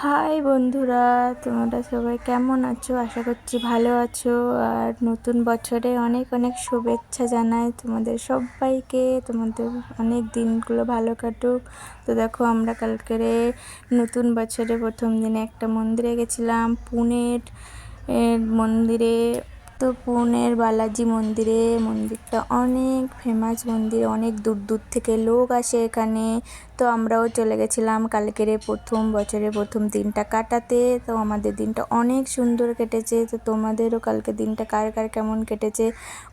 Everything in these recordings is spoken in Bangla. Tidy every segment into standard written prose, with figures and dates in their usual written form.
হাই বন্ধুরা, তোমরা সবাই কেমন আছো? আশা করছি ভালো আছো। আর নতুন বছরে অনেক অনেক শুভেচ্ছা জানাই তোমাদের সবাইকে। তোমাদের অনেক দিনগুলো ভালো কাটুক। তো দেখো, আমরা কালকেরে নতুন বছরে প্রথম দিনে একটা মন্দিরে গেছিলাম, পুনের মন্দিরে। তো পুনের বালাজি মন্দিরে, মন্দিরটা অনেক ফেমাস মন্দির, অনেক দূর দূর থেকে লোক আসে এখানে। তো আমরাও চলে গেছিলাম কালকেরে প্রথম বছরের প্রথম দিনটা কাটাতে। তো আমাদের দিনটা অনেক সুন্দর কেটেছে। তো তোমাদেরও কালকে দিনটা কার কার কেমন কেটেছে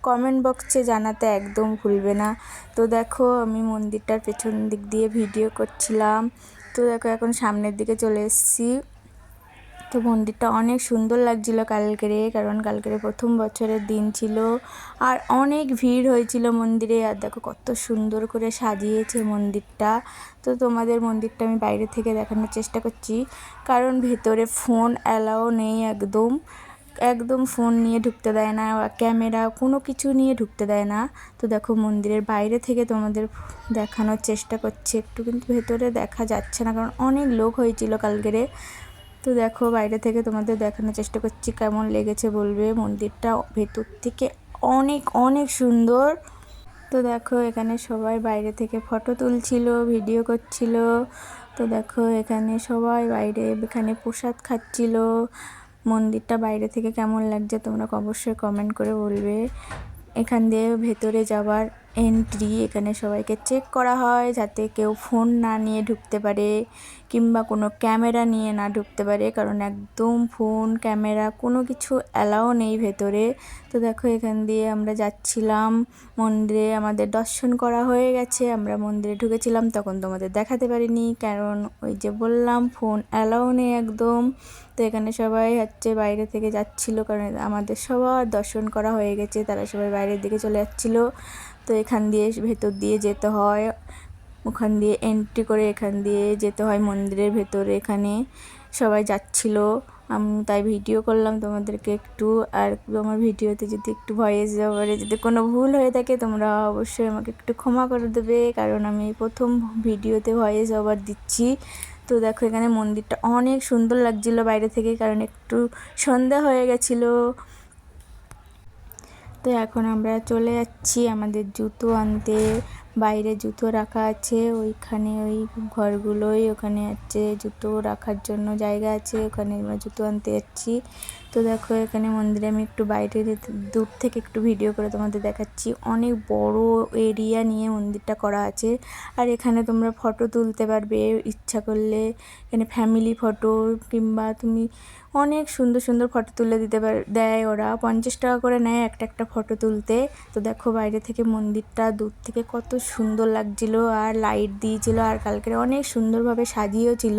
কমেন্ট বক্সে জানাতে একদম ভুলবে না। তো দেখো, আমি মন্দিরটার পেছন দিক দিয়ে ভিডিও করছিলাম। তো দেখো, এখন সামনের দিকে চলে এসেছি। তো মন্দিরটা অনেক সুন্দর লাগছিল কালকেরে, কারণ কালকেরে প্রথম বছরের দিন ছিল আর অনেক ভিড় হয়েছিল মন্দিরে। আর দেখো কত সুন্দর করে সাজিয়েছে মন্দিরটা। তো তোমাদের মন্দিরটা আমি বাইরে থেকে দেখানোর চেষ্টা করছি, কারণ ভেতরে ফোন অ্যালাও নেই, একদম একদম ফোন নিয়ে ঢুকতে দেয় না, ক্যামেরা কোনো কিছু নিয়ে ঢুকতে দেয় না। তো দেখো, মন্দিরের বাইরে থেকে তোমাদের দেখানোর চেষ্টা করছি একটু, কিন্তু ভেতরে দেখা যাচ্ছে না কারণ অনেক লোক হয়েছিল কালকেরে। তো দেখো, বাইরে থেকে তোমাদের দেখানোর চেষ্টা করছি, কেমন লেগেছে বলবে। মন্দিরটা ভেতর থেকে অনেক অনেক সুন্দর। তো দেখো, এখানে সবাই বাইরে থেকে ফটো তুলছিল, ভিডিও করছিল। তো দেখো, এখানে সবাই বাইরে এখানে প্রসাদ খাচ্ছিল। মন্দিরটা বাইরে থেকে কেমন লাগছে তোমরা অবশ্যই কমেন্ট করে বলবে। এখান দিয়ে ভেতরে যাওয়ার এন্ট্রি, এখানে সবাইকে চেক করা হয় যাতে কেউ ফোন না নিয়ে ঢুকতে পারে কিংবা কোনো ক্যামেরা নিয়ে না ঢুকতে পারে, কারণ একদম ফোন ক্যামেরা কোনো কিছু অ্যালাও নেই ভেতরে। তো দেখো, এখান দিয়ে আমরা যাচ্ছিলাম মন্দিরে, আমাদের দর্শন করা হয়ে গেছে। আমরা মন্দিরে ঢুকেছিলাম তখন তোমাদের দেখাতে পারিনি, কারণ ওই যে বললাম ফোন অ্যালাও নেই একদম। তো এখানে সবাই বাইরে থেকে যাচ্ছিলো, কারণ আমাদের সবার দর্শন করা হয়ে গেছে, তারা সবাই বাইরের দিকে চলে যাচ্ছিলো। তো এখান দিয়ে ভেতর দিয়ে যেতে হয়, ওখান দিয়ে এন্ট্রি করে এখান দিয়ে যেতে হয় মন্দিরের ভেতরে। এখানে সবাই যাচ্ছিলো, আমি তাই ভিডিও করলাম তোমাদেরকে একটু। আর আমার ভিডিওতে যদি একটু ভয়েস ওভারে যদি কোনো ভুল হয়ে থাকে তোমরা অবশ্যই আমাকে একটু ক্ষমা করে দেবে, কারণ আমি প্রথম ভিডিওতে ভয়েস ওভার দিচ্ছি। তো দেখো, এখানে মন্দিরটা অনেক সুন্দর লাগছিলো বাইরে থেকে, কারণ একটু সন্ধ্যা হয়ে গেছিলো। তো এখন আমরা চলে যাচ্ছি আমাদের জুতো আনতে। বাইরে জুতো রাখা আছে ওইখানে, ওই ঘরগুলোই ওখানে আছে, জুতো রাখার জন্য জায়গা আছে, ওখানে আমরা জুতো আনতে যাচ্ছি। তো দেখো, এখানে মন্দিরে আমি একটু বাইরে দূর থেকে একটু ভিডিও করে তোমাদের দেখাচ্ছি। অনেক বড় এরিয়া নিয়ে মন্দিরটা করা আছে, আর এখানে তোমরা ফটো তুলতে পারবে ইচ্ছা করলে। এখানে ফ্যামিলি ফটো কিংবা তুমি অনেক সুন্দর সুন্দর ফটো তুলে দিতে দেয় ওরা, 50 টাকা করে নেয় একটা একটা ফটো তুলতে। তো দেখো, বাইরে থেকে মন্দিরটা দূর থেকে কত সুন্দর লাগছিল, আর লাইট দিয়েছিল, আর কালকে অনেক সুন্দরভাবে সাজিয়েও ছিল।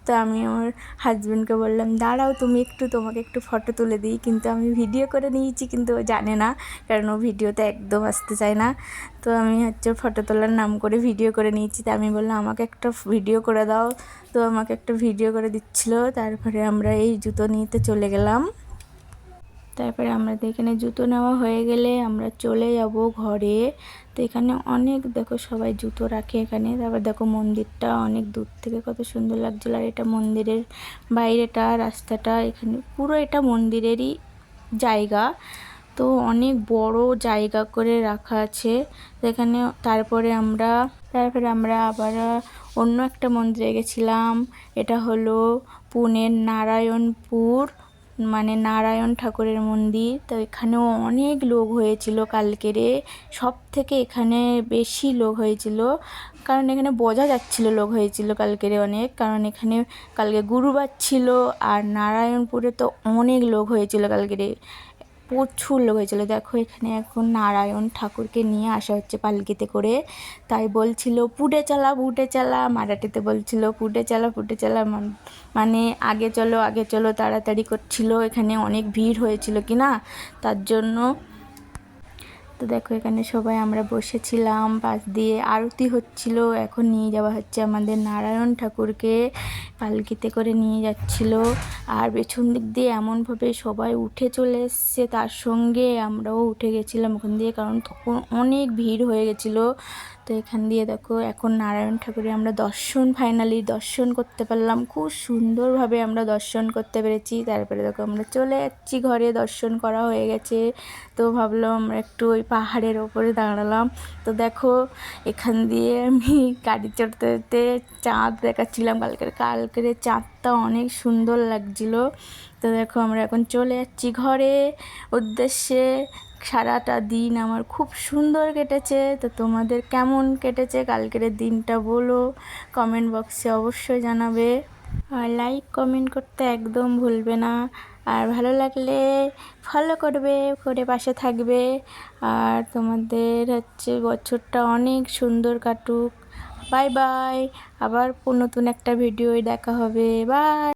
তো আমি আমার হাজব্যান্ডকে বললাম, দাঁড়াও তুমি একটু, তোমাকে একটু ফটো তুলে দিই, কিন্তু আমি ভিডিও করে নিয়েছি, কিন্তু ও জানে না, কারণ ও ভিডিওতে একদম আসতে চায় না। তো আমি ফটো তোলার নাম করে ভিডিও করে নিয়েছি। তা আমি বললাম, আমাকে একটা ভিডিও করে দাও। তো আমাকে একটা ভিডিও করে দিচ্ছিল। তারপরে আমরা এই জুতো নিতে চলে গেলাম। তারপরে আমাদের এখানে জুতো নেওয়া হয়ে গেলে আমরা চলে যাব ঘরে। তো এখানে অনেক দেখো সবাই জুতো রাখে এখানে। তারপর দেখো, মন্দিরটা অনেক দূর থেকে কত সুন্দর লাগছিল। আর এটা মন্দিরের বাইরেটা, রাস্তাটা, এখানে পুরো এটা মন্দিরেরই জায়গা। তো অনেক বড় জায়গা করে রাখা আছে এখানে। তারপরে আমরা আবার অন্য একটা মন্দিরে গেছিলাম। এটা হলো পুনের নারায়ণপুর, মানে নারায়ণ ঠাকুরের মন্দির। তো এখানেও অনেক লোক হয়েছিল কালকেরে, সব থেকে এখানে বেশি লোক হয়েছিল, কারণ এখানে বোঝা যাচ্ছিল লোক হয়েছিল কালকেরে অনেক, কারণ এখানে কালকে গুরুবার ছিল। আর নারায়ণপুরে তো অনেক লোক হয়েছিল কালকেরে, প্রচুর লোক হয়েছিল। দেখো, এখানে এখন নারায়ণ ঠাকুরকে নিয়ে আসা হচ্ছে পালকিতে করে। তাই বলছিল পুটে চালা, মারাঠিতে বলছিল পুটে চালা, মানে আগে চলো তাড়াতাড়ি করছিল, এখানে অনেক ভিড় হয়েছিল কি না, তার জন্য। তো দেখো, এখানে সবাই আমরা বসেছিলাম, পাশ দিয়ে আরতি হচ্ছিল। এখন নিয়ে যাওয়া হচ্ছে আমাদের নারায়ণ ঠাকুরকে, পালকিতে করে নিয়ে যাচ্ছিল। আর পেছন দিক দিয়ে এমনভাবে সবাই উঠে চলে এসছে, তার সঙ্গে আমরাও উঠে গেছিলাম ওখান দিয়ে, কারণ তখন অনেক ভিড় হয়ে গেছিলো। তো এখান দিয়ে দেখো এখন নারায়ণ ঠাকুরের আমরা ফাইনালি দর্শন করতে পারলাম, খুব সুন্দরভাবে আমরা দর্শন করতে পেরেছি। তারপরে দেখো আমরা চলে যাচ্ছি ঘরে, দর্শন করা হয়ে গেছে। তো ভাবলাম আমরা একটু ওই পাহাড়ের ওপরে দাঁড়ালাম। তো দেখো এখান দিয়ে আমি গাড়ি চড়তে চড়তে চাঁদ দেখাচ্ছিলাম, কালকের চাঁদটা অনেক সুন্দর লাগছিল। তো দেখো আমরা এখন চলে যাচ্ছি ঘরে উদ্দেশ্যে। সারাটা দিন আমার খুব সুন্দর কেটেছে। তো তোমাদের কেমন কেটেছে কালকের দিনটা বলো, কমেন্ট বক্সে অবশ্যই জানাবে। আর লাইক কমেন্ট করতে একদম ভুলবে না। আর ভালো লাগলে ফলো করবে, করে পাশে থাকবে। আর তোমাদের বছরটা অনেক সুন্দর কাটুক। বাই বাই, আবার নতুন একটা ভিডিওয় দেখা হবে। বাই।